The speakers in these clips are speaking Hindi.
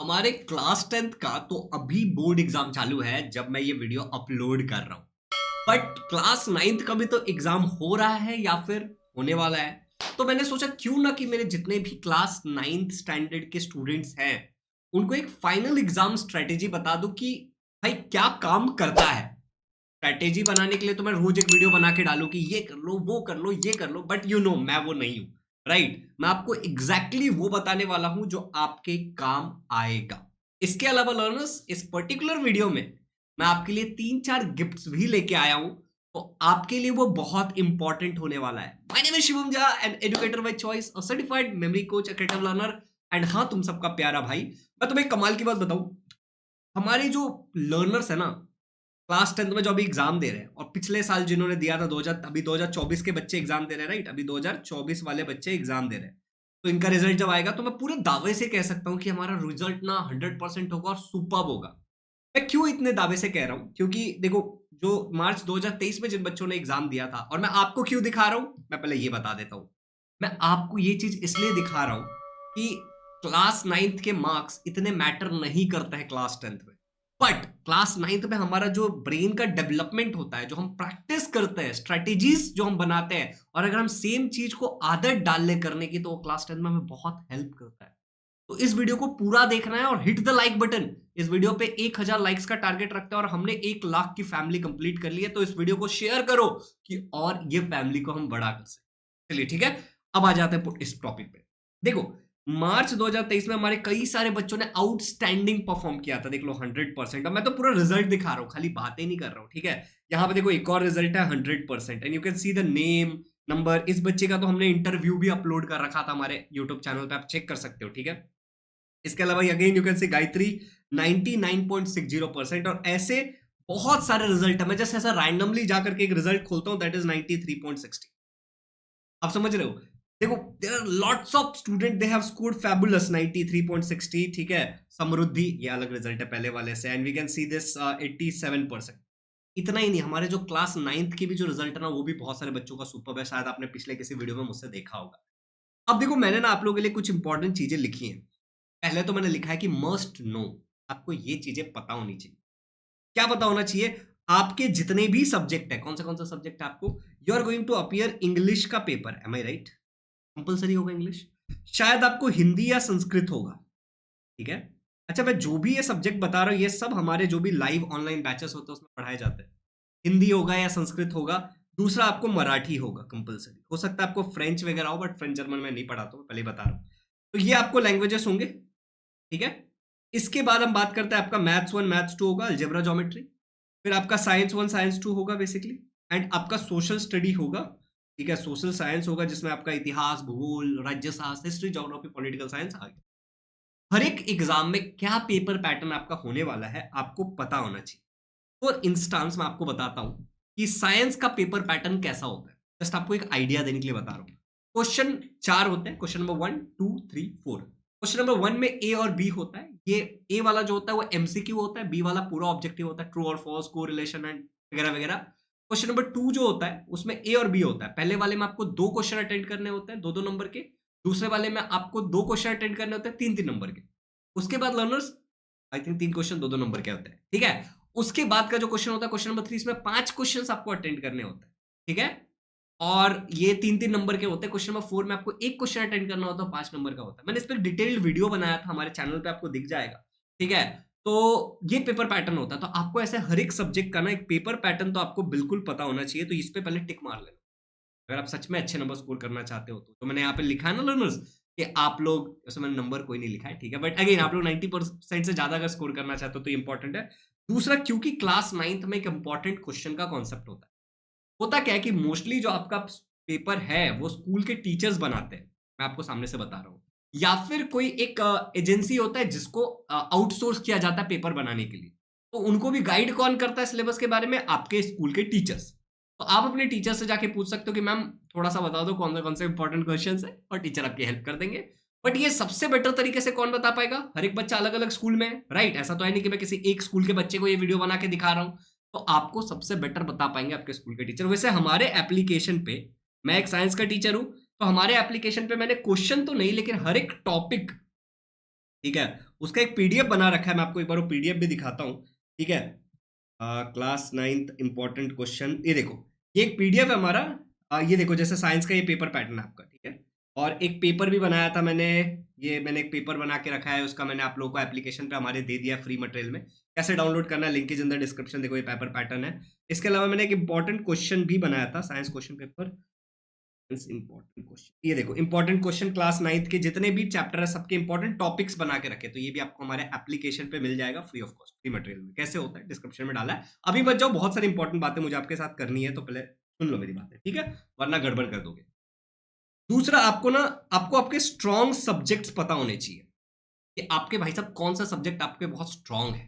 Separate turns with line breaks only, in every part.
हमारे क्लास 10th का तो अभी बोर्ड एग्जाम चालू है जब मैं ये वीडियो अपलोड कर रहा हूँ। बट क्लास 9th का भी तो एग्जाम हो रहा है या फिर होने वाला है। तो मैंने सोचा क्यों ना कि मेरे जितने भी क्लास 9th स्टैंडर्ड के स्टूडेंट्स हैं उनको एक फाइनल एग्जाम स्ट्रेटेजी बता दूं कि भाई क्या काम करता है। स्ट्रेटेजी बनाने के लिए तो मैं रोज एक वीडियो बना के डालूं कि ये कर लो वो कर लो ये कर लो, बट मैं वो नहीं हूं। राइट, मैं आपको एग्जैक्टली वो बताने वाला हूं जो आपके काम आएगा। इसके अलावा लर्नर्स, इस पर्टिकुलर वीडियो में मैं आपके लिए 3-4 गिफ्ट्स भी लेके आया हूं। तो आपके लिए वो बहुत इंपॉर्टेंट होने वाला है। My name is Shivam Jha, an educator by choice, a certified memory coach, a creative learner, and हाँ, तुम सबका प्यारा भाई। मैं तुम्हें एक कमाल की बात बताऊं, हमारे जो लर्नर्स है ना, क्लास 10th में जो अभी एग्जाम दे रहे हैं और पिछले साल जिन्होंने दिया था 2000, अभी 2024 के बच्चे एग्जाम दे रहे हैं। राइट, अभी 2024 वाले बच्चे एग्जाम दे रहे हैं। तो इनका रिजल्ट जब आएगा तो मैं पूरे दावे से कह सकता हूं कि हमारा रिजल्ट ना 100% होगा और सुपर्ब होगा। मैं क्यों इतने दावे से कह रहा हूं, क्योंकि देखो, जो मार्च 2023 में जिन बच्चों ने एग्जाम दिया था, और मैं आपको क्यों दिखा रहा हूं, मैं पहले ये बता देता हूं। मैं आपको ये चीज इसलिए दिखा रहा हूं कि क्लास 9th के मार्क्स इतने मैटर नहीं करते हैं क्लास 10th में। बट क्लास 9th में हमारा जो ब्रेन का डेवलपमेंट होता है, जो हम प्रैक्टिस करते हैं, स्ट्रेटेजीज जो हम बनाते हैं, और अगर हम सेम चीज को आदत डाल ले करने की, तो वो क्लास 10th में हमें बहुत हेल्प करता है। तो इस वीडियो को पूरा देखना है और हिट द लाइक बटन। इस वीडियो पे 1000 लाइक्स का टारगेट रखते हैं और हमने 1 लाख की फैमिली कंप्लीट कर ली है। तो इस वीडियो को शेयर करो कि और ये फैमिली को हम बड़ा कर सकें। चलिए ठीक है, अब आ जाते हैं इस टॉपिक पे। देखो, मार्च 2023 में हमारे कई सारे बच्चों ने आउटस्टैंडिंग परफॉर्म किया था। देख लो 100%। अब मैं तो पूरा रिजल्ट दिखा रहा हूं, खाली बातें नहीं कर रहा हूं। ठीक है, यहाँ पे देखो एक और रिजल्ट है 100%, and you can see the name number. इस बच्चे का तो हमने इंटरव्यू भी अपलोड कर रखा था हमारे यूट्यूब चैनल पे, आप चेक कर सकते हो। ठीक है, इसके अलावा again you can say Gayatri 99.60%, और ऐसे बहुत सारे रिजल्ट है। मैं जैसे ऐसा रैंडमली जाकर के एक रिजल्ट खोलता हूं, दैट इज 93.60। आप समझ रहे हो? देखो, there are lots of student, they have scored fabulous 93.60। ठीक है, समृद्धि ये अलग रिजल्ट है पहले वाले से, and we can see this 87%। इतना ही नहीं, हमारे जो क्लास 9th की भी जो रिजल्ट है ना, वो भी बहुत सारे बच्चों का सुपर है। शायद आपने पिछले किसी वीडियो में मुझसे देखा होगा। अब देखो, मैंने ना आप लोगों के लिए कुछ इंपॉर्टेंट चीजें लिखी हैं। पहले तो मैंने लिखा है कि मस्ट नो, आपको ये चीजें पता होनी चाहिए। क्या पता होना चाहिए? आपके जितने भी सब्जेक्ट है, कौन सा सब्जेक्ट है आपको, you are going to appear English का paper, am I right? Compulsory होगा इंग्लिश। शायद आपको हिंदी या संस्कृत होगा। ठीक है, अच्छा, मैं जो भी ये सब्जेक्ट बता रहा हूँ, ये सब हमारे जो भी लाइव ऑनलाइन बैचेस होते हैं उसमें पढ़ाए जाते हैं। हिंदी होगा या संस्कृत होगा। दूसरा, आपको मराठी होगा कंपलसरी। हो सकता है आपको फ्रेंच वगैरह हो, बट फ्रेंच जर्मन में नहीं पढ़ाता हूँ, पहले ही बता रहा हूँ। तो ये आपको लैंग्वेजेस होंगे। ठीक है, इसके बाद हम बात करते हैं, आपका मैथ्स 1 मैथ्स 2 होगा, अलजेब्रा ज्योमेट्री। फिर आपका साइंस 1 साइंस 2 होगा बेसिकली, एंड आपका सोशल स्टडी होगा। ठीक है, सोशल साइंस होगा जिसमें आपका इतिहास, भूगोल, राज्य शास्त्र, हिस्ट्री, ज्योग्राफी, पॉलिटिकल साइंस आ गया। हर एक एग्जाम में क्या पेपर पैटर्न आपका होने वाला है आपको पता होना चाहिए। फॉर इंस्टांस मैं आपको बताता हूं कि साइंस का पेपर पैटर्न कैसा होता है। जस्ट आपको एक आइडिया देने के लिए बता रहा हूं। क्वेश्चन 4 होते हैं, क्वेश्चन नंबर 1 2 3 4। क्वेश्चन नंबर 1 में ए और बी होता है। ये ए वाला जो होता है वो एमसीक्यू होता है, बी वाला पूरा ऑब्जेक्टिव होता है, ट्रू और फॉल्स, कोरिलेशन एंड वगैरह वगैरह। क्वेश्चन नंबर 2 जो होता है उसमें ए और बी होता है। पहले वाले में आपको 2 क्वेश्चन अटेंड करने होते हैं, 2-2 नंबर के। दूसरे वाले में आपको 2 क्वेश्चन अटेंड करने होते हैं, 3-3 नंबर के। उसके बाद learners, I think 3 question 2-2 number के होते हैं। ठीक है, उसके बाद का जो क्वेश्चन होता है, क्वेश्चन नंबर 3, इसमें 5 क्वेश्चंस आपको अटेंड करने होते हैं। ठीक है, और ये 3-3 नंबर के होते हैं। क्वेश्चन नंबर 4 में आपको एक क्वेश्चन अटेंड करना होता है, 5 नंबर का होता है। मैंने इस पर डिटेल्ड वीडियो बनाया था, हमारे चैनल पे आपको दिख जाएगा। ठीक है, तो ये पेपर पैटर्न होता है। तो आपको ऐसे हर एक सब्जेक्ट का ना एक पेपर पैटर्न तो आपको बिल्कुल पता होना चाहिए। तो इस पे पहले टिक मार लेना अगर आप सच में अच्छे नंबर स्कोर करना चाहते हो। तो मैंने यहाँ पे लिखा है ना लर्नर्स, कि आप लोग, उसमें मैंने नंबर कोई नहीं लिखा है। ठीक है, बट अगेन आप लोग 90% से ज्यादा अगर स्कोर करना चाहते हो तो इंपॉर्टेंट है। दूसरा, क्योंकि क्लास 9th में एक इंपॉर्टेंट क्वेश्चन का कॉन्सेप्ट होता क्या है कि मोस्टली जो आपका पेपर है वो स्कूल के टीचर्स बनाते हैं। मैं आपको सामने से बता रहा हूँ, या फिर कोई एक एजेंसी होता है जिसको आउटसोर्स किया जाता है पेपर बनाने के लिए। तो उनको भी गाइड कौन करता है सिलेबस के बारे में? आपके स्कूल के टीचर्स। तो आप अपने टीचर से जाके पूछ सकते हो कि मैम थोड़ा सा बता दो कौन से इंपॉर्टेंट क्वेश्चन है, और टीचर आपकी हेल्प कर देंगे। बट ये सबसे बेटर तरीके से कौन बता पाएगा? हर एक बच्चा अलग अलग स्कूल में है। राइट, ऐसा तो है नहीं कि मैं किसी एक स्कूल के बच्चे को ये वीडियो बना के दिखा रहा हूँ। तो आपको सबसे बेटर बता पाएंगे आपके स्कूल के टीचर। वैसे हमारे एप्लीकेशन पे, मैं एक साइंस का टीचर हूं, तो हमारे एप्लीकेशन पे मैंने क्वेश्चन तो नहीं, लेकिन हर एक टॉपिक ठीक है, उसका एक पीडीएफ बना रखा है, मैं आपको एक बार वो पीडीएफ भी दिखाता हूँ। ठीक है, क्लास 9th इंपॉर्टेंट क्वेश्चन, ये देखो, ये एक पीडीएफ है हमारा। ये देखो, जैसे साइंस का ये पेपर पैटर्न है आपका। ठीक है, और एक पेपर भी बनाया था मैंने, ये मैंने एक पेपर बना के रखा है, उसका मैंने आप लोगों को एप्लीकेशन पे हमारे दे दिया फ्री मटेरियल में। कैसे डाउनलोड करना है, link is in the description. देखो, ये पेपर पैटर्न है। इसके अलावा मैंने एक इंपॉर्टेंट क्वेश्चन भी बनाया था, science question paper, important question. ये देखो, इंपॉर्टेंट क्वेश्चन क्लास 9th के जितने भी चैप्टर है सबके इंपॉर्टेंट टॉपिक्स बना के रखे, तो ये भी आपको हमारे एप्लीकेशन पे मिल जाएगा free of cost, free material में। कैसे होता है, डिस्क्रिप्शन में डाला है। अभी मत जाओ, बहुत सारी इंपॉर्टेंट बातें मुझे आपके साथ करनी है, तो पहले सुन लो मेरी बातें, ठीक है, वरना गड़बड़ कर दोगे। दूसरा, आपको ना, आपको आपके स्ट्रॉन्ग सब्जेक्ट्स पता होने चाहिए कि आपके भाई साहब कौन सा सब्जेक्ट आपके बहुत स्ट्रांग है।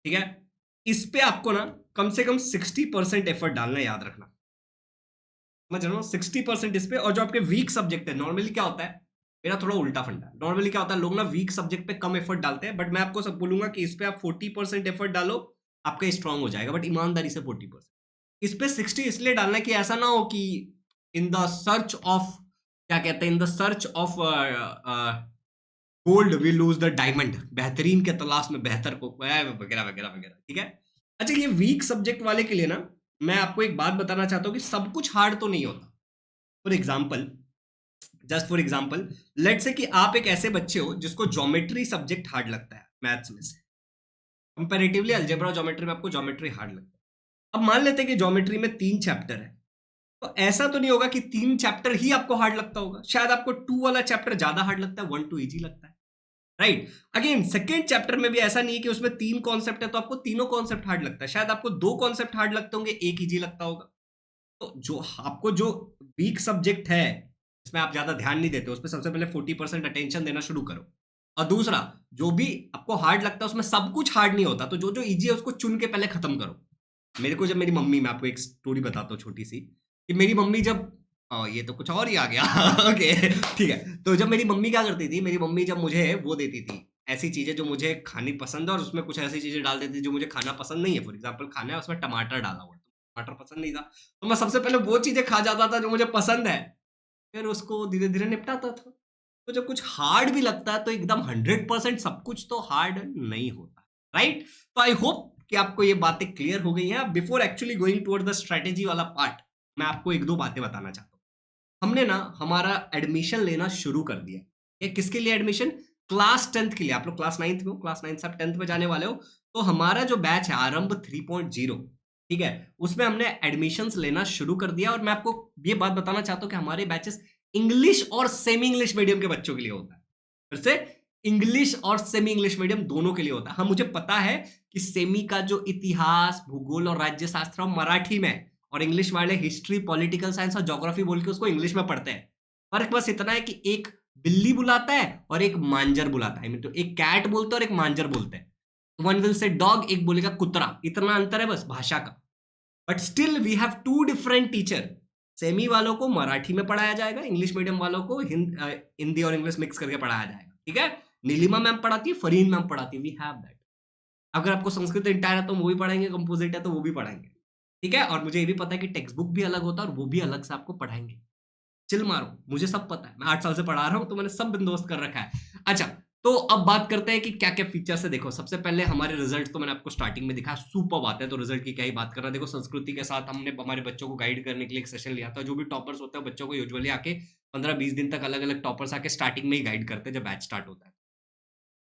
ठीक है, इस पे आपको ना कम से कम 60% एफर्ट डालना, याद रखना। समझ रहे हो, 60% इस पे। और जो आपके वीक सब्जेक्ट है, नॉर्मली क्या होता है, मेरा थोड़ा उल्टा फंडा है। नॉर्मली क्या होता है, लोग ना वीक सब्जेक्ट पे कम एफर्ट डालते हैं, बट मैं आपको सब बोलूंगा कि इस पे आप 40% एफर्ट डालो, आपका स्ट्रांग हो जाएगा, बट ईमानदारी से 40%। इस पे 60 इसलिए डालना है कि ऐसा ना हो कि इन द सर्च ऑफ, क्या कहते हैं, in the search of gold we lose the diamond, बेहतरीन के तलाश में बेहतर को, वगैरह वगैरह वगैरह। ठीक है, अच्छा, ये वीक सब्जेक्ट वाले के लिए ना मैं आपको एक बात बताना चाहता हूँ कि सब कुछ हार्ड तो नहीं होता। For example, just for example, let say कि आप एक ऐसे बच्चे हो जिसको ज्योमेट्री सब्जेक्ट हार्ड लगता है मैथ्स में से, कंपैरेटिवली अलजेब्रा और ज्योमेट्री में आपको ज्योमेट्री हार्ड लगता है। अब मान लेते हैं कि ज्योमेट्री में 3 चैप्टर है, तो ऐसा तो नहीं होगा कि 3 चैप्टर ही आपको हार्ड लगता होगा, शायद आपको 2 वाला चैप्टर ज्यादा हार्ड लगता है, 1 2 इजी लगता है। राइट, अगेन सेकेंड चैप्टर में भी ऐसा नहीं है कि उसमें 3 कॉन्सेप्ट है तो आपको तीनों कॉन्सेप्ट हार्ड लगता है, शायद आपको 2 कॉन्सेप्ट हार्ड लगते होंगे, एक इजी लगता होगा। तो जो आपको जो वीक सब्जेक्ट है, इसमें आप ज्यादा ध्यान नहीं देते, उसमें सबसे पहले 40% अटेंशन देना शुरू करो। और दूसरा, जो भी आपको हार्ड लगता है उसमें सब कुछ हार्ड नहीं होता, तो जो जो इजी है उसको चुन के पहले खत्म करो। मेरे को जब मेरी मम्मी, मैं आपको एक स्टोरी बताता हूँ छोटी सी, कि मेरी मम्मी जब, ये तो कुछ और ही आ गया ओके, ठीक है, तो जब मेरी मम्मी क्या करती थी, मेरी मम्मी जब मुझे वो देती थी, ऐसी चीजें जो मुझे खानी पसंद है और उसमें कुछ ऐसी चीजें डाल देती थी जो मुझे खाना पसंद नहीं है। फॉर एग्जाम्पल, खाना है, उसमें टमाटर डाला हुआ, टमाटर पसंद नहीं था, तो मैं सबसे पहले वो चीजें खा जाता था जो मुझे पसंद है, फिर उसको धीरे धीरे निपटाता था। तो जब कुछ हार्ड भी लगता है तो एकदम 100% सब कुछ तो हार्ड नहीं होता, राइट। तो आई होप कि आपको ये बातें क्लियर हो गई हैं। Before actually going toward the strategy वाला पार्ट, मैं आपको एक दो बातें बताना चाहता हूँ। हमने ना हमारा एडमिशन लेना शुरू कर दिया। ये किसके लिए एडमिशन, क्लास 10th के लिए। आप लोग क्लास 9th में हो, क्लास 9 से आप 10th में जाने वाले हो, तो हमारा जो बैच है आरंभ 3.0, ठीक है, उसमें हमने एडमिशंस लेना शुरू कर दिया। और मैं आपको ये बात बताना चाहता हूँ कि हमारे बैचेस इंग्लिश और सेमी इंग्लिश मीडियम के बच्चों के लिए होता है। फिर से, इंग्लिश और सेमी इंग्लिश मीडियम दोनों के लिए होता है। हाँ, मुझे पता है कि सेमी का जो इतिहास, भूगोल और राज्य शास्त्र मराठी में, और इंग्लिश वाले हिस्ट्री, पॉलिटिकल साइंस और ज्योग्राफी बोल के उसको इंग्लिश में पढ़ते हैं। फर्क बस इतना है कि एक बिल्ली बुलाता है और एक मांजर बुलाता है, तो एक कैट बोलते हैं और एक मांजर बोलते हैं। वन विल से डॉग, एक बोलेगा कुतरा, इतना अंतर है बस भाषा का। But still we have 2 different teacher. Semi वालों को मराठी में पढ़ाया जाएगा, इंग्लिश मीडियम वालों को हिंदी और इंग्लिश मिक्स करके पढ़ाया जाएगा। ठीक है, नीलिमा मैम पढ़ाती है, फरीन मैम पढ़ाती है, वी हैव दैट। अगर आपको संस्कृत इंटायर है तो वो भी पढ़ाएंगे, कंपोजिट है तो वो भी पढ़ाएंगे। ठीक है, और मुझे ये भी पता है कि टेक्स्ट बुक भी अलग होता है और वो भी अलग से आपको पढ़ाएंगे। चिल मारो, मुझे सब पता है, मैं 8 साल से पढ़ा रहा हूं, तो मैंने सब बंदोबस्त कर रखा है। अच्छा, तो अब बात करते हैं कि क्या क्या फीचर्स है। देखो, सबसे पहले हमारे रिजल्ट तो मैंने आपको स्टार्टिंग में दिखाया, सुपर बात है, तो रिजल्ट की क्या ही बात करना। देखो, संस्कृति के साथ हमने हमारे बच्चों को गाइड करने के लिए एक सेशन लिया था। जो भी टॉपर्स होते हैं बच्चों को यूजुअली आके 15-20 दिन तक अलग अलग टॉपर्स आके स्टार्टिंग में ही गाइड करते हैं जब बैच स्टार्ट होता है।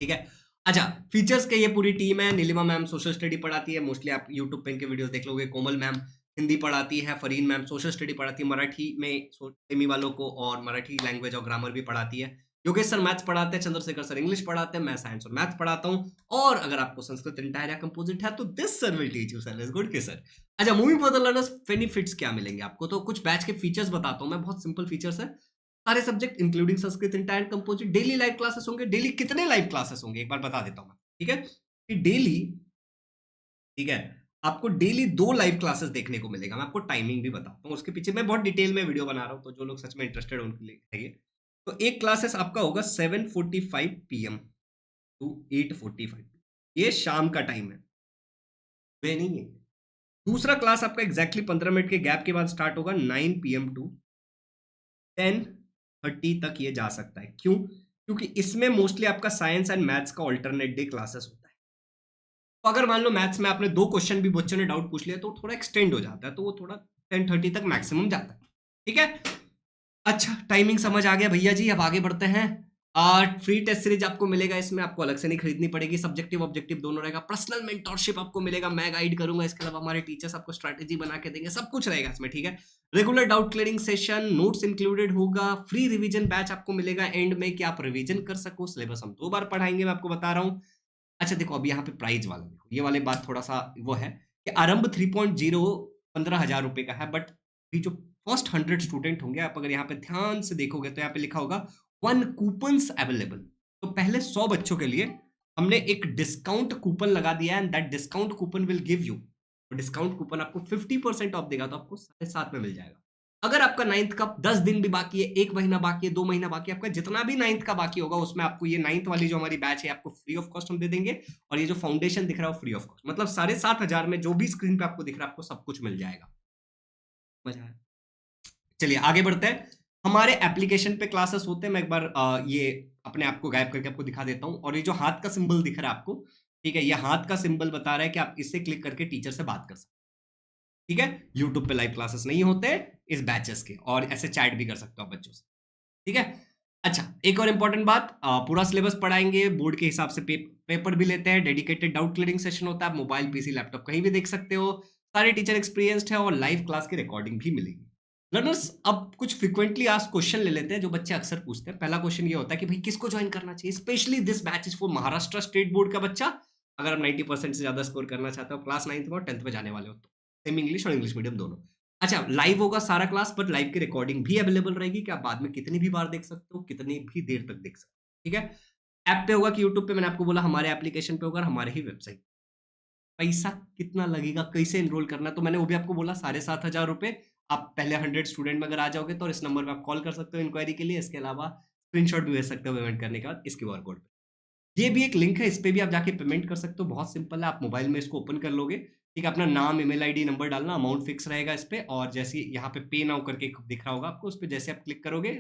ठीक है, अच्छा, फीचर्स के ये पूरी टीम है। नीलिमा मैम सोशल स्टडी पढ़ाती है, मोस्टली आप यूट्यूब पे इनके वीडियोस देख लोगे। कोमल मैम हिंदी पढ़ाती है, फरीन मैम सोशल स्टडी पढ़ाती है, मराठी में सेमी वालों को और मराठी लैंग्वेज और ग्रामर भी पढ़ाती है। योगेश सर मैथ्स पढ़ाते हैं, चंद्रशेखर सर इंग्लिश पढ़ाते हैं, मैं साइंस और मैथ्स पढ़ाता हूँ। और अगर आपको संस्कृत इंटायर या कंपोजिट है तो this sir will teach you. Sir is good के सर। अच्छा, moving for the learners, benefits क्या मिलेंगे आपको, तो कुछ बैच के फीचर्स बताता हूँ मैं, बहुत सिंपल फीचर्स है। सारे subject including Sanskrit entire composite, daily live classes होंगे। डेली कितने लाइव क्लासेस होंगे एक बार बता देता हूँ मैं, ठीक है, कि डेली, ठीक है, आपको डेली 2 लाइव क्लासेस देखने को मिलेगा। मैं आपको टाइमिंग भी बताता हूँ, उसके पीछे मैं बहुत डिटेल में वीडियो बना रहा हूँ, तो जो लोग सच में इंटरेस्टेड है उनके लिए है। तो एक क्लासेस आपका होगा 7:45 PM टू 8:45, ये शाम का टाइम है, वे नहीं है। दूसरा क्लास आपका एग्जैक्टली 15 मिनट के गैप के बाद स्टार्ट होगा, 9 PM टू 10:30 तक ये जा सकता है। क्यों? क्योंकि इसमें मोस्टली आपका साइंस एंड मैथ्स का ऑल्टरनेट डे क्लासेस होता है। तो अगर मान लो मैथ्स में आपने 2 क्वेश्चन भी बच्चों ने डाउट पूछ लिया तो थोड़ा एक्सटेंड हो जाता है, तो वो थोड़ा 10:30 तक मैक्सिमम जाता है। ठीक है? अच्छा, टाइमिंग समझ आ गया भैया जी, अब आगे बढ़ते हैं। फ्री टेस्ट सीरीज आपको मिलेगा, इसमें आपको अलग से नहीं खरीदनी पड़ेगी, सब्जेक्टिव ऑब्जेक्टिव दोनों रहेगा, पर्सनल मेंटोरशिप आपको मिलेगा, मैं गाइड करूंगा, इसके अलावा हमारे टीचर्स आपको स्ट्रैटेजी बना के देंगे, सब कुछ रहेगा इसमें। ठीक है? Regular doubt clearing session, notes included होगा, फ्री रिवीजन बैच आपको मिलेगा एंड में कि आप रिवीजन कर सको। सिलेबस हम 2 बार पढ़ाएंगे, मैं आपको बता रहा हूँ। अच्छा देखो, अब यहाँ पे प्राइस वाला देखो, ये वाली बात थोड़ा सा वो है कि आरंभ 3.0 15,000 रुपए का है, बट ये जो फर्स्ट 100 स्टूडेंट होंगे, आप अगर यहाँ पे ध्यान से देखोगे तो यहाँ पे लिखा होगा 1 कूपन्स अवेलेबल। तो पहले 100 बच्चों के लिए हमने एक डिस्काउंट कूपन लगा दिया है, and that discount coupon will give you, discount coupon आपको 50% ऑफ देगा, तो आपको 7.5 में मिल जाएगा। अगर आपका 9th का 10 दिन भी बाकी है, 1 महीना बाकी है, 2 महीना बाकी है, आपका जितना भी 9th का बाकी होगा उसमें आपको ये 9th वाली जो हमारी बैच है आपको फ्री ऑफ कॉस्ट हम दे देंगे, और ये जो फाउंडेशन दिख रहा है वो फ्री ऑफ कॉस्ट, मतलब 7,500 में जो भी स्क्रीन पे आपको दिख रहा है आपको सब कुछ मिल जाएगा। मजा आया? चलिए आगे बढ़ते हैं। हमारे एप्लीकेशन पे क्लासेस होते हैं, मैं एक बार ये अपने आप को गायब करके आपको दिखा देता हूँ। और ये जो हाथ का सिंबल दिख रहा है आपको, ठीक है, ये हाथ का सिंबल बता रहा है कि आप इससे क्लिक करके टीचर से बात कर सकते हैं। ठीक है? यूट्यूब पे लाइव क्लासेस नहीं होते इस बैचेस के, और ऐसे चैट भी कर सकते हो आप बच्चों से। ठीक है? अच्छा, एक और इंपॉर्टेंट बात, पूरा सिलेबस पढ़ाएंगे, बोर्ड के हिसाब से पेपर भी लेते हैं, डेडिकेटेड डाउट क्लियरिंग सेशन होता है, मोबाइल पीसी लैपटॉप कहीं भी देख सकते हो, सारे टीचर एक्सपीरियंस्ड है, और लाइव क्लास की रिकॉर्डिंग भी मिलेगी। लर्नर्स, अब कुछ फ्रिक्वेंटली आस्क्ड क्वेश्चन ले लेते हैं जो बच्चे अक्सर पूछते हैं। पहला क्वेश्चन ये होता है कि भाई किसको ज्वाइन करना चाहिए, specially this batch is for Maharashtra state board का बच्चा। अगर आप 90% से ज्यादा स्कोर करना चाहते हो, क्लास 9th में और 10th में जाने वाले हो, तो सेमी इंग्लिश और इंग्लिश मीडियम दोनों। अच्छा, लाइव होगा सारा क्लास, बट लाइव की रिकॉर्डिंग भी अवेलेबल रहेगी कि आप बाद में कितनी भी बार देख सकते हो, कितनी भी देर तक देख सकते हो। ठीक है? ऐप पे होगा कि यूट्यूब पे, मैंने आपको बोला हमारे एप्लीकेशन पे होगा और हमारे ही वेबसाइट। पैसा कितना लगेगा, कैसे एनरोल करना है, तो मैंने वो भी आपको बोला 7,500 रुपए। आप पहले 100 स्टूडेंट में अगर आ जाओगे तो इस नंबर पे आप कॉल कर सकते हो इंक्वायरी के लिए। इसके अलावा स्क्रीनशॉट भी भेज सकते हो पेमेंट करने के बाद इस क्यूआर कोड पे। ये भी एक लिंक है, इस पे भी आप जाके पेमेंट कर सकते हो, बहुत सिंपल है। आप मोबाइल में इसको ओपन कर लोगे, ठीक है, अपना नाम, ईमेल आईडी, नंबर डालना, अमाउंट फिक्स रहेगा इस पे, और जैसे यहाँ पे पे नाउ करके दिख रहा होगा आपको, उस पे जैसे आप क्लिक करोगे,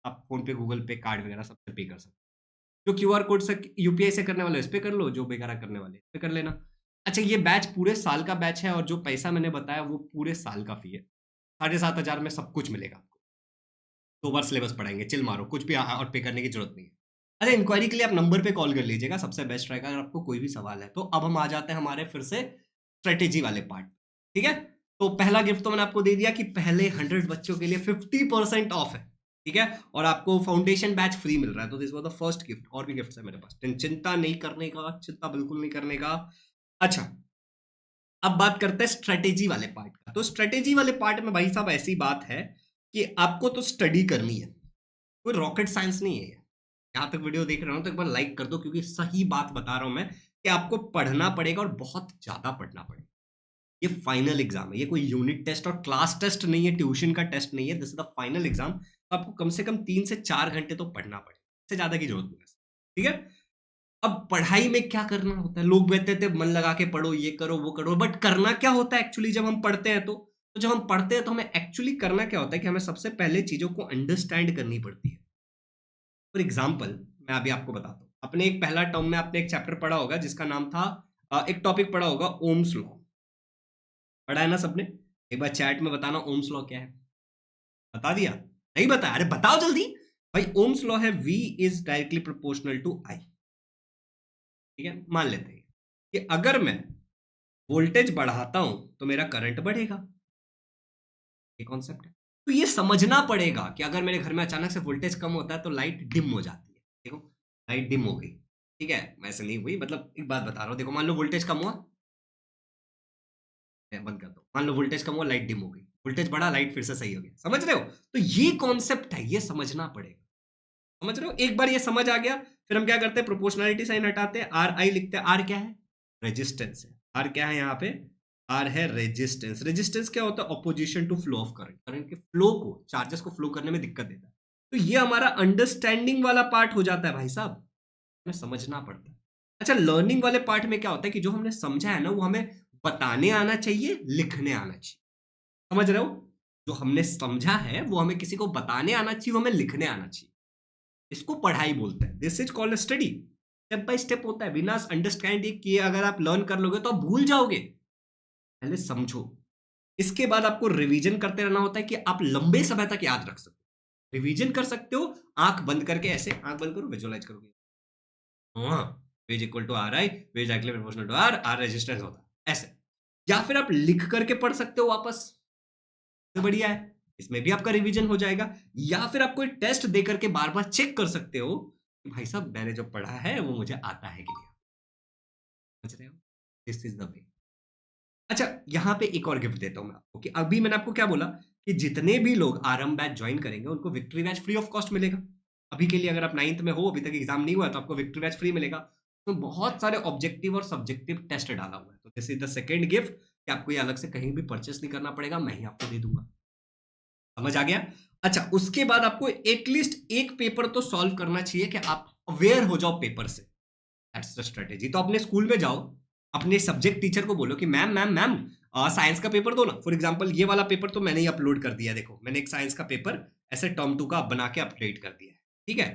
आप फोन पे, गूगल पे, कार्ड वगैरह सब पे कर सकते हो। जो क्यूआर कोड से यूपीआई से करने वाले इस पे कर लो, जो वगैरह करने वाले इस पे कर लेना। अच्छा, ये बैच पूरे साल का बैच है, और जो पैसा मैंने बताया वो पूरे साल का फी है। 7,500 में सब कुछ मिलेगा आपको। 2 बार सिलेबस पढ़ाएंगे, चिल मारो, कुछ भी और पे करने की जरूरत नहीं है। अच्छा, इंक्वायरी के लिए आप नंबर पे कॉल कर लीजिएगा, सबसे बेस्ट रहेगा अगर आपको कोई भी सवाल है तो। अब हम आ जाते हैं हमारे फिर से स्ट्रेटेजी वाले पार्ट। ठीक है? तो पहला गिफ्ट तो मैंने आपको दे दिया कि पहले 100 बच्चों के लिए 50% ऑफ है। ठीक है? और आपको फाउंडेशन बैच फ्री मिल रहा है, तो this was the first gift. और भी गिफ्ट्स है मेरे पास, चिंता नहीं करने का, चिंता बिल्कुल नहीं करने का। अच्छा, अब बात करते हैं स्ट्रेटेजी वाले पार्ट का। तो स्ट्रेटेजी वाले पार्ट में भाई साहब ऐसी बात है कि आपको तो स्टडी करनी है, कोई रॉकेट साइंस नहीं है। यहाँ तक वीडियो देख रहे हो तो एक बार लाइक कर दो, क्योंकि सही बात बता रहा हूं मैं कि आपको पढ़ना पड़ेगा और बहुत ज्यादा पढ़ना पड़ेगा। ये फाइनल एग्जाम है, ये कोई यूनिट टेस्ट और क्लास टेस्ट नहीं है, ट्यूशन का टेस्ट नहीं है, this is the final exam. तो आपको कम से कम 3 से 4 घंटे तो पढ़ना पड़ेगा, इससे ज्यादा की जरूरत नहीं है। ठीक है? अब पढ़ाई में क्या करना होता है, लोग कहते थे मन लगा के पढ़ो, ये करो वो करो, बट करना क्या होता है एक्चुअली जब हम पढ़ते हैं तो जब हम पढ़ते हैं तो हमें एक्चुअली करना क्या होता है कि हमें सबसे पहले चीजों को अंडरस्टैंड करनी पड़ती है। फॉर एग्जाम्पल, मैं अभी आपको बताता हूँ, अपने एक पहला टर्म में आपने एक चैप्टर पढ़ा होगा जिसका नाम था, एक टॉपिक पढ़ा होगा ओम्स लॉ। पढ़ा है ना सबने? एक बार चैट में बताना ओम्स लॉ क्या है। बता दिया? नहीं बताया? अरे बताओ जल्दी भाई। ओम्स लॉ है V is directly proportional to I। ठीक है? मान लेते हैं कि अगर मैं वोल्टेज बढ़ाता हूं तो मेरा करंट बढ़ेगा। ये कॉन्सेप्ट है। तो ये समझना पड़ेगा कि अगर मेरे घर में अचानक से वोल्टेज कम होता है तो लाइट डिम हो जाती है। देखो, लाइट डिम हो गई। ठीक है? वैसे नहीं हुई, मतलब एक बात बता रहा हूं। देखो, मान लो वोल्टेज कम हुआ, मैं बंद कर दो, मान लो वोल्टेज कम हुआ, लाइट डिम हो गई, वोल्टेज बढ़ा, लाइट फिर से सही हो गया। समझ रहे हो? तो ये कॉन्सेप्ट है, ये समझना पड़ेगा। समझ रहे हो? एक बार ये समझ आ गया, फिर हम क्या करते हैं, प्रोपोर्शनलिटी साइन हटाते हैं, आर आई लिखते हैं। आर क्या है? रेजिस्टेंस है। आर क्या है यहाँ पे? आर है रेजिस्टेंस। रेजिस्टेंस क्या होता है? Opposition to flow of current. Current के फ्लो को, चार्जेस को फ्लो करने में दिक्कत देता है। तो ये हमारा अंडरस्टैंडिंग वाला पार्ट हो जाता है भाई साहब, हमें समझना पड़ता है। अच्छा, लर्निंग वाले पार्ट में क्या होता है कि जो हमने समझा है ना वो हमें बताने आना चाहिए, लिखने आना चाहिए। समझ रहे हो? जो हमने समझा है वो हमें किसी को बताने आना चाहिए, वो हमें लिखने आना चाहिए। इसको पढ़ाई बोलते हैं, this is called study. Step by step होता है, बिना अंडरस्टैंड किए अगर आप लर्न कर लोगे तो आप भूल जाओगे, पहले समझो। इसके बाद आपको रिवीजन करते रहना होता है कि आप लंबे समय तक याद रख सको। रिवीजन कर सकते हो आंख बंद करके, ऐसे आंख बंद करो, विजुअलाइज करोगे, हाँ, V is equal to R I, V is directly proportional to R, R resistance होता है ऐसे। या फिर आप लिख करके पढ़ सकते हो वापस, तो बढ़िया है, इसमें भी आपका रिवीजन हो जाएगा। या फिर आप कोई टेस्ट दे करके बार बार चेक कर सकते हो कि भाई साहब मैंने जो पढ़ा है वो मुझे आता है कि नहीं, समझ रहे हो? This is the way. अच्छा, यहाँ पे एक और गिफ्ट देता हूँ मैं आपको कि अभी मैंने आपको क्या बोला कि जितने भी लोग आरएम बैच ज्वाइन करेंगे उनको victory batch free of cost मिलेगा। अभी के लिए अगर आप 9th में हो, अभी तक एग्जाम नहीं हुआ है, तो आपको विक्ट्री बैच फ्री मिलेगा। तो बहुत सारे ऑब्जेक्टिव और सब्जेक्टिव टेस्ट डाला हुआ है, तो this is the second gift कि आपको ये अलग से कहीं भी परचेस नहीं करना पड़ेगा, मैं ही आपको दे दूंगा। समझ आ गया? अच्छा, उसके बाद आपको एटलीस्ट एक पेपर तो सॉल्व करना चाहिए कि आप अवेयर हो जाओ पेपर से। That's the strategy. तो अपने स्कूल में जाओ, अपने सब्जेक्ट टीचर को बोलो कि मैम मैम मैम साइंस का पेपर दो ना। फॉर एग्जांपल ये वाला पेपर तो मैंने ही अपलोड कर दिया, देखो मैंने एक साइंस का पेपर ऐसे टर्म 2 का बना के अपडेट कर दिया है, ठीक है,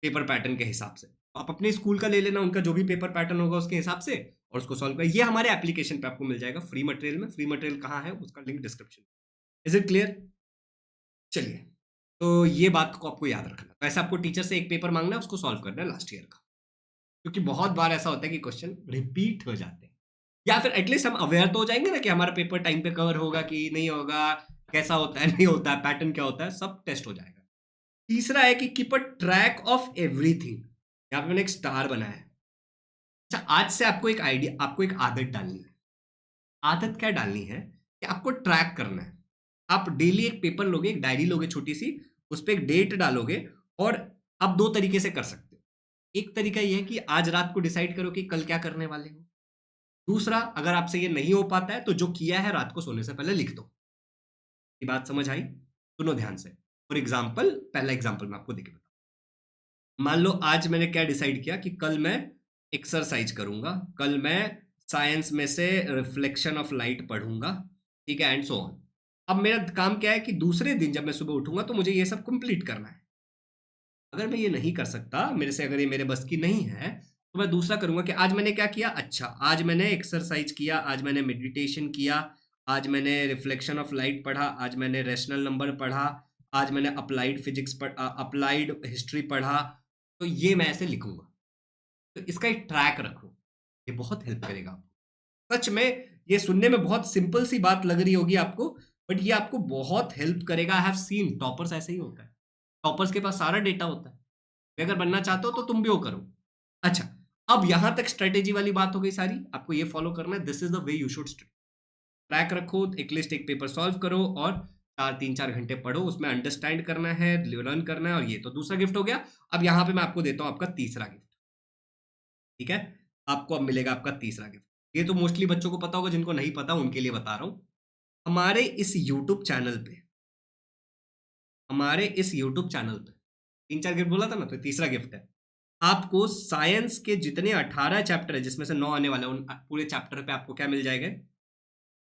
पेपर पैटर्न के हिसाब से। आप अपने स्कूल का ले लेना, उनका जो भी पेपर पैटर्न होगा उसके हिसाब से, और उसको सॉल्व कर। ये हमारे एप्लीकेशन पे आपको मिल जाएगा फ्री मटेरियल में। फ्री मटेरियल कहाँ है उसका link description. Is it clear? चलिए, तो ये बात को आपको याद रखना। तो ऐसे आपको टीचर से एक पेपर मांगना है, उसको सॉल्व करना है लास्ट ईयर का, क्योंकि बहुत बार ऐसा होता है कि क्वेश्चन रिपीट हो जाते हैं। या फिर एटलीस्ट हम अवेयर तो हो जाएंगे ना कि हमारा पेपर टाइम पे कवर होगा कि नहीं होगा, कैसा होता है, नहीं होता है, पैटर्न क्या होता है, सब टेस्ट हो जाएगा। तीसरा है कि keep a track of everything. यहाँ पे मैंने एक स्टार बनाया है। अच्छा, आज से आपको एक आइडिया, आपको एक आदत डालनी है। आदत क्या डालनी है कि आपको ट्रैक करना है। आप डेली एक पेपर लोगे, एक डायरी लोगे छोटी सी, उस पर एक डेट डालोगे, और आप दो तरीके से कर सकते हो। एक तरीका ये है कि आज रात को डिसाइड करो कि कल क्या करने वाले हो। दूसरा, अगर आपसे ये नहीं हो पाता है तो जो किया है रात को सोने से पहले लिख दो। ये बात समझ आई? सुनो ध्यान से। फॉर एग्जाम्पल, पहला एग्जाम्पल मैं आपको देके बताऊं। मान लो आज मैंने क्या डिसाइड किया कि कल मैं एक्सरसाइज करूंगा, कल मैं साइंस में से रिफ्लेक्शन ऑफ लाइट पढ़ूंगा, ठीक है, एंड सो ऑन। अब मेरा काम क्या है कि दूसरे दिन जब मैं सुबह उठूंगा तो मुझे ये सब कंप्लीट करना है। अगर मैं ये नहीं कर सकता, मेरे से अगर ये मेरे बस की नहीं है, तो मैं दूसरा करूंगा कि आज मैंने क्या किया। अच्छा, आज मैंने एक्सरसाइज किया, आज मैंने मेडिटेशन किया, आज मैंने रिफ्लेक्शन ऑफ लाइट पढ़ा, आज मैंने रैशनल नंबर पढ़ा, आज मैंने अप्लाइड फिजिक्स अप्लाइड हिस्ट्री पढ़ा। तो ये मैं ऐसे लिखूंगा। तो इसका एक ट्रैक रखो, ये बहुत हेल्प करेगा आपको। सच में ये सुनने में बहुत सिंपल सी बात लग रही होगी आपको, बट ये आपको बहुत हेल्प करेगा। आई हैव सीन टॉपर्स ऐसे ही होता है, टॉपर्स के पास सारा डेटा होता है। वे अगर बनना चाहते हो तो तुम भी वो करो। अच्छा, अब यहां तक स्ट्रेटेजी वाली बात हो गई सारी, आपको ये फॉलो करना है। This is the way you should track रखो, एक लिस्ट, एक पेपर सॉल्व करो, और 3-4 घंटे पढ़ो, उसमें अंडरस्टैंड करना है, लर्न करना है। और ये तो दूसरा गिफ्ट हो गया। अब यहाँ पे मैं आपको देता हूँ आपका तीसरा गिफ्ट, ठीक है? आपको अब मिलेगा आपका तीसरा गिफ्ट। ये तो मोस्टली बच्चों को पता होगा, जिनको नहीं पता उनके लिए बता रहा हूँ। हमारे इस यूट्यूब चैनल पे, हमारे इस यूट्यूब चैनल पे 3-4 गिफ्ट बोला था ना, तो तीसरा गिफ्ट है। आपको साइंस के जितने 18 चैप्टर है, जिसमें से 9 आने वाले हैं, उन पूरे चैप्टर पे आपको क्या मिल जाएगा?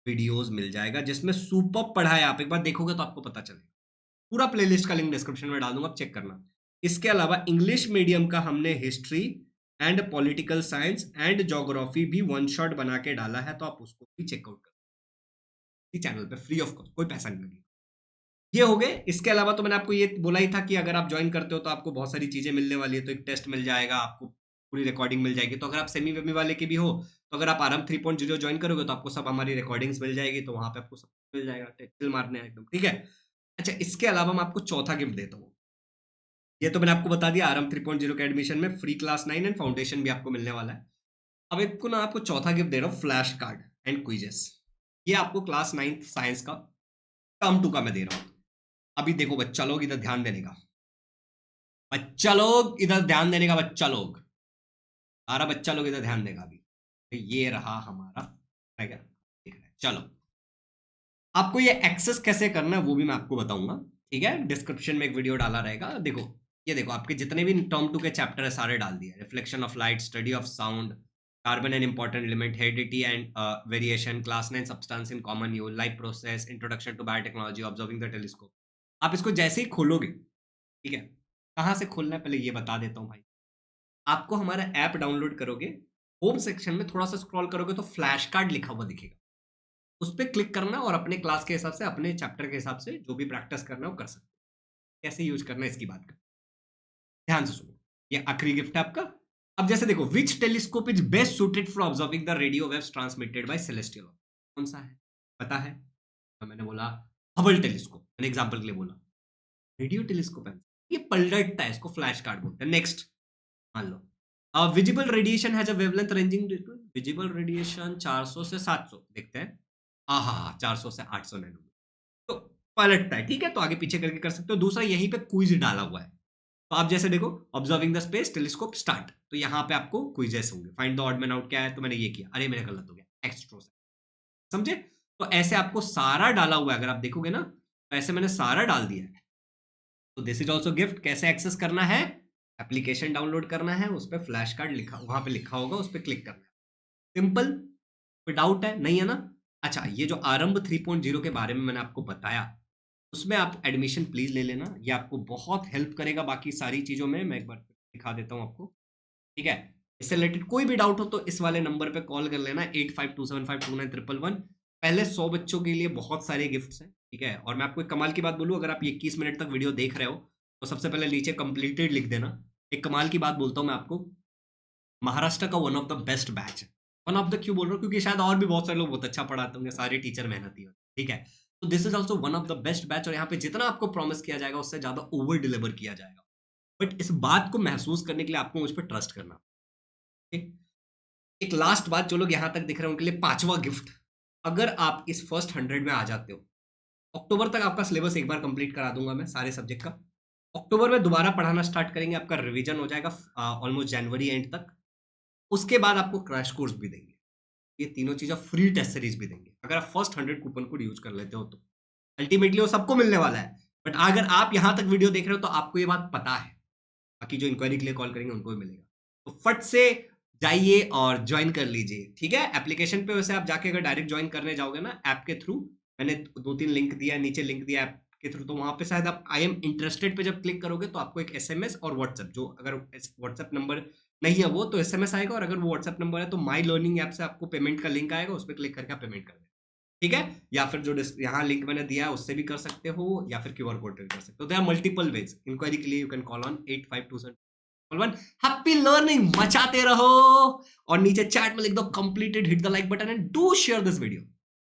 वीडियोस मिल जाएगा, जिसमें सुपर पढ़ा है। आप एक बार देखोगे तो आपको पता चलेगा। पूरा प्लेलिस्ट का लिंक डिस्क्रिप्शन में डाल दूंगा, आप चेक करना। इसके अलावा इंग्लिश मीडियम का हमने history and political science and geography भी वन शॉट बना के डाला है, तो आप उसको भी चेकआउट कर चैनल पे, फ्री ऑफ कॉस्ट, कोई पैसा नहीं लगेगा। ये हो गए। इसके अलावा तो मैंने आपको ये बोला ही था कि अगर आप ज्वाइन करते हो तो आपको बहुत सारी चीजें मिलने वाली है। तो एक टेस्ट मिल जाएगा आपको, पूरी रिकॉर्डिंग मिल जाएगी। तो अगर आप सेमी वेमी वाले के भी हो, तो अगर आप आराम 3.0 ज्वाइन करोगे तो आपको सब हमारी रिकॉर्डिंग्स मिल जाएगी, तो वहां पे आपको सब मिल जाएगा, टेक्सटिल मारने हैं एकदम, ठीक है? अच्छा, इसके अलावा मैं आपको चौथा गिफ्ट देता हूँ। ये तो मैंने आपको बता दिया, आराम 3.0 के एडमिशन में फ्री क्लास 9 एंड फाउंडेशन भी आपको मिलने वाला है। अब एक को ना आपको चौथा गिफ्ट दे रहा हूँ, फ्लैश कार्ड एंड क्विजेस। ये आपको क्लास 9 साइंस का टर्म 2 का मैं दे रहा हूँ। अभी देखो बच्चा लोग, इधर ध्यान देने का, बच्चा लोग इधर ध्यान देने का, बच्चा लोग, सारा बच्चा लोग इधर ध्यान देगा। अभी तो ये रहा हमारा, ठीक है? चलो, आपको ये एक्सेस कैसे करना है वो भी मैं आपको बताऊंगा, ठीक है? डिस्क्रिप्शन में एक वीडियो डाला रहेगा। देखो, ये देखो, आपके जितने भी टर्म 2 के चैप्टर है सारे डाल दिए। Reflection of light, study of sound, carbon and important element, heredity and variation, class 9 substance in common use, life process, introduction to biotechnology, observing the telescope. आप इसको जैसे ही खोलोगे, ठीक है, कहाँ से खोलना है पहले ये बता देता हूँ भाई। आपको हमारा ऐप डाउनलोड करोगे, होम सेक्शन में थोड़ा सा स्क्रॉल करोगे तो फ्लैश कार्ड लिखा हुआ दिखेगा, उस पर क्लिक करना और अपने क्लास के हिसाब से, अपने चैप्टर के हिसाब से जो भी प्रैक्टिस करना है वो कर सकते हो। कैसे यूज करना है इसकी बात कर, ध्यान से सुनो। ये आखिरी गिफ्ट है आपका। अब जैसे देखो, which telescope is best suited for observing the radio waves transmitted by celestial object? कौन सा है पता है? तो मैंने बोला हबल टेलीस्कोप, मैंने एग्जांपल के लिए बोला। रेडियो टेलीस्कोप है, ये पलटता है, इसको फ्लैश कार्ड बोलते हैं। नेक्स्ट मान लो visible radiation has a wavelength ranging, visible radiation 400 से 700 देखते हैं। हाँ 400 से 800 नैनोमीटर, तो पलटता है, ठीक है, तो आगे पीछे करके कर सकते हो। दूसरा यहीं पे क्विज डाला हुआ है, तो आप जैसे देखो observing the space telescope start, तो यहाँ पे आपको क्विजेस होंगे। Find the odd man out क्या है, तो मैंने ये किया, अरे मेरा गलत हो गया, एक्स्ट्रो, समझे? तो ऐसे आपको सारा डाला हुआ है, अगर आप देखोगे ना तो ऐसे मैंने सारा डाल दिया है। तो दिस इज ऑल्सो गिफ्ट। कैसे एक्सेस करना है, एप्लीकेशन डाउनलोड करना है, उस पर फ्लैश कार्ड लिखा, वहां पे लिखा होगा, उस पर क्लिक करना है। सिंपल। कोई डाउट है? नहीं है ना? अच्छा, ये जो आरंभ 3.0 के बारे में मैंने आपको बताया, उसमें आप एडमिशन प्लीज ले लेना, ये आपको बहुत हेल्प करेगा बाकी सारी चीजों में। मैं एक बार दिखा देता हूँ आपको, ठीक है? इससे रिलेटेड कोई भी डाउट हो तो इस वाले नंबर पे कॉल कर लेना, 8527529111। पहले 100 बच्चों के लिए बहुत सारे गिफ्ट्स हैं, ठीक है? और मैं आपको एक कमाल की बात बोलूं, अगर आप 21 मिनट तक वीडियो देख रहे हो तो सबसे पहले नीचे कंप्लीटेड लिख देना। एक कमाल की बात बोलता हूँ मैं आपको, महाराष्ट्र का one of the best batch है। वन ऑफ द क्यों बोल रहा हूँ, क्योंकि शायद और भी बहुत सारे लोग बहुत अच्छा पढ़ाते होंगे, सारे टीचर मेहनती हो, ठीक है? तो this is also one of the best batch, और यहाँ पे जितना आपको प्रॉमिस किया जाएगा उससे ज्यादा ओवर डिलीवर किया जाएगा। बट इस बात को महसूस करने के लिए आपको मुझ पर ट्रस्ट करना। एक लास्ट बात, जो लोग यहां तक दिख रहे हैं उनके लिए पांचवा गिफ्ट, अगर आप इस फर्स्ट 100 में आ जाते हो, अक्टूबर तक आपका सिलेबस एक बार कंप्लीट करा दूंगा मैं सारे सब्जेक्ट का। अक्टूबर में दोबारा पढ़ाना स्टार्ट करेंगे, आपका रिवीजन हो जाएगा ऑलमोस्ट जनवरी एंड तक। उसके बाद आपको क्रैश कोर्स भी देंगे, ये तीनों चीजें फ्री टेस्ट सीरीज भी देंगे, अगर आप फर्स्ट 100 कूपन कोड यूज कर लेते हो तो। अल्टीमेटली वो सबको मिलने वाला है, बट अगर आप यहां तक वीडियो देख रहे हो तो आपको ये बात पता है, बाकी जो इंक्वायरी के लिए कॉल करेंगे उनको भी मिलेगा। तो फट से जाइए और ज्वाइन कर लीजिए, ठीक है? एप्लीकेशन पे वैसे आप जाके अगर डायरेक्ट ज्वाइन करने जाओगे ना ऐप के थ्रू, मैंने 2-3 लिंक दिया है, नीचे लिंक दिया ऐप के थ्रू, तो वहां पे शायद आप आई एम इंटरेस्टेड पे जब क्लिक करोगे तो आपको एक एसएमएस और व्हाट्सएप, जो अगर व्हाट्सएप नंबर नहीं है वो तो एसएमएस आएगा, और अगर वो व्हाट्सएप नंबर है तो माई लर्निंग ऐप से आपको पेमेंट का लिंक आएगा, उस पर क्लिक करके आप पेमेंट कर देना, ठीक है? या फिर जो यहाँ लिंक मैंने दिया है उससे भी कर सकते हो, या फिर क्यूआर कोड कर सकते हो। There are multiple ways. Inquiry के लिए you can call on 8527 happy learning, मचाते रहो। और नीचे चैट में लिख दो completed, hit the like button and do share this video.